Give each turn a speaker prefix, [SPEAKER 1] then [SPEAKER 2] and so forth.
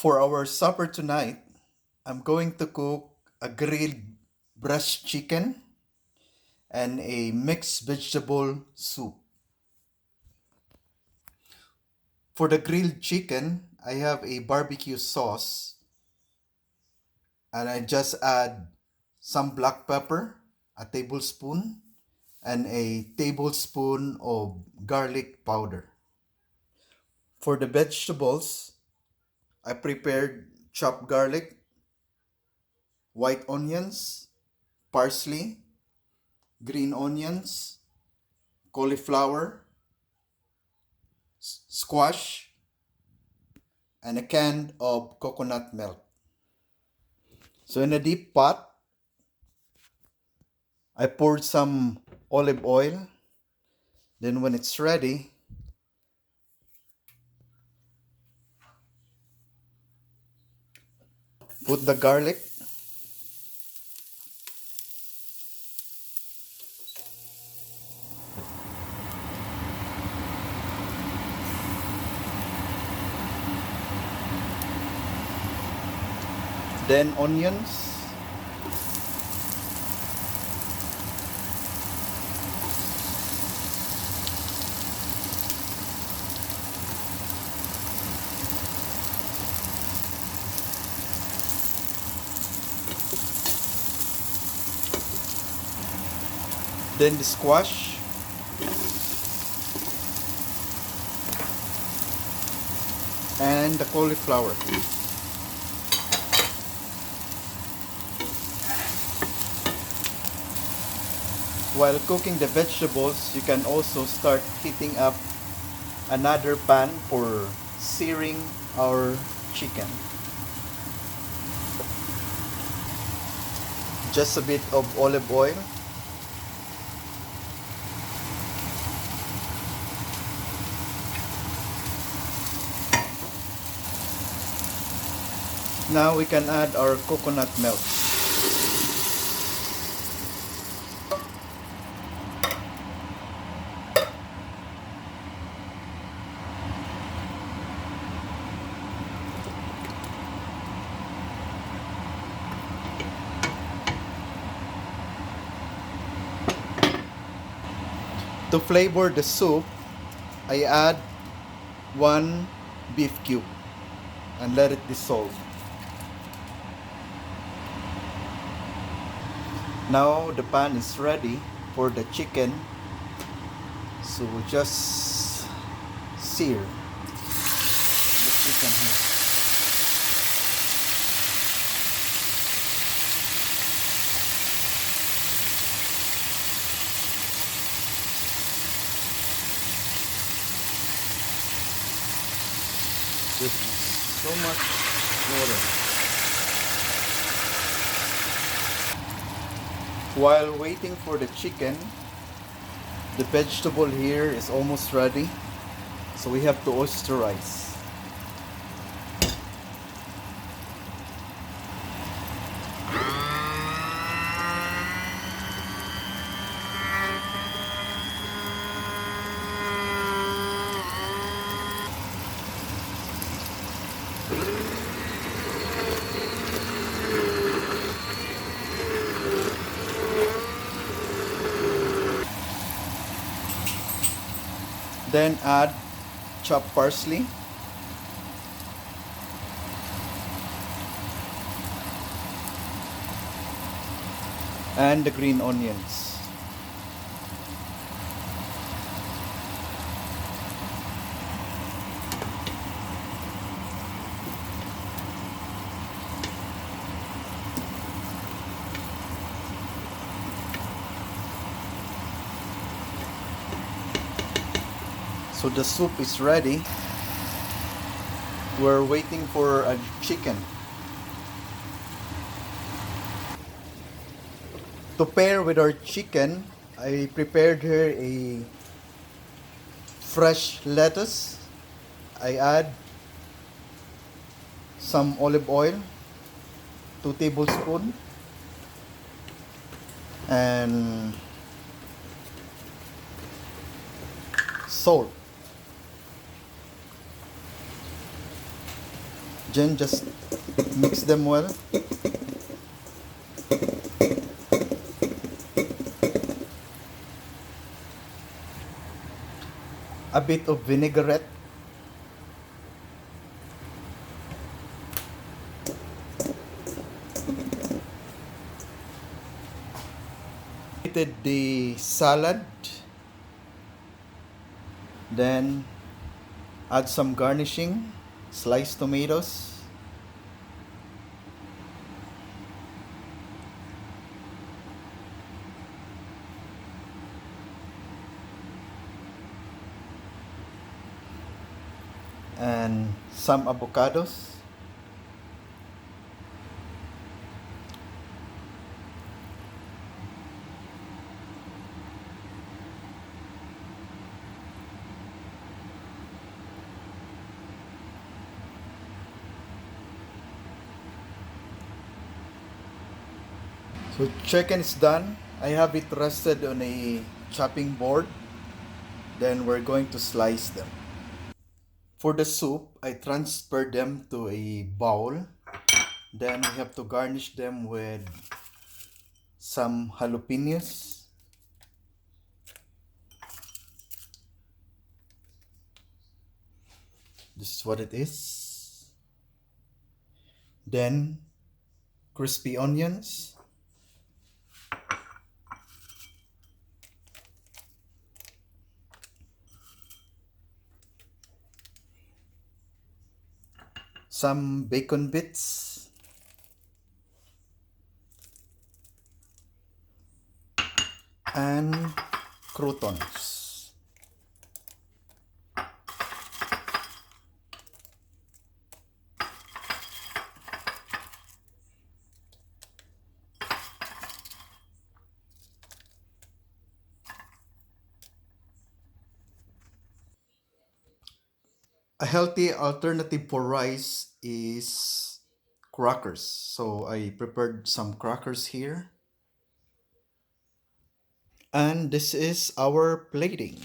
[SPEAKER 1] For our supper tonight, I'm going to cook a grilled breast chicken and a mixed vegetable soup. For the grilled chicken, I have a barbecue sauce and I just add some black pepper, a tablespoon, and a tablespoon of garlic powder. For the vegetables, I prepared chopped garlic, white onions, parsley, green onions, cauliflower, squash, and a can of coconut milk. So in a deep pot, I poured some olive oil. Then when it's ready, put the garlic, then onions, then the squash, and the cauliflower. While cooking the vegetables, you can also start heating up another pan for searing our chicken. Just a bit of olive oil. Now we can add our coconut milk. To flavor the soup, I add one beef cube and let it dissolve. Now the pan is ready for the chicken, so just sear the chicken here. This is so much water. While waiting for the chicken, the vegetable here is almost ready, so we have to oysterize. Then add chopped parsley, and the green onions. So the soup is ready. We're waiting for a chicken. To pair with our chicken, I prepared here a fresh lettuce. I add some olive oil, 2 tablespoons, and salt. Then just mix them well. A bit of vinaigrette. Did the salad, then add some garnishing, sliced tomatoes, and some avocados. So chicken is done. I have it rested on a chopping board. Then we're going to slice them. For the soup, I transfer them to a bowl. Then we have to garnish them with some jalapenos. This is what it is. Then crispy onions. Some bacon bits. And croutons. A healthy alternative for rice is crackers. So I prepared some crackers here. And this is our plating.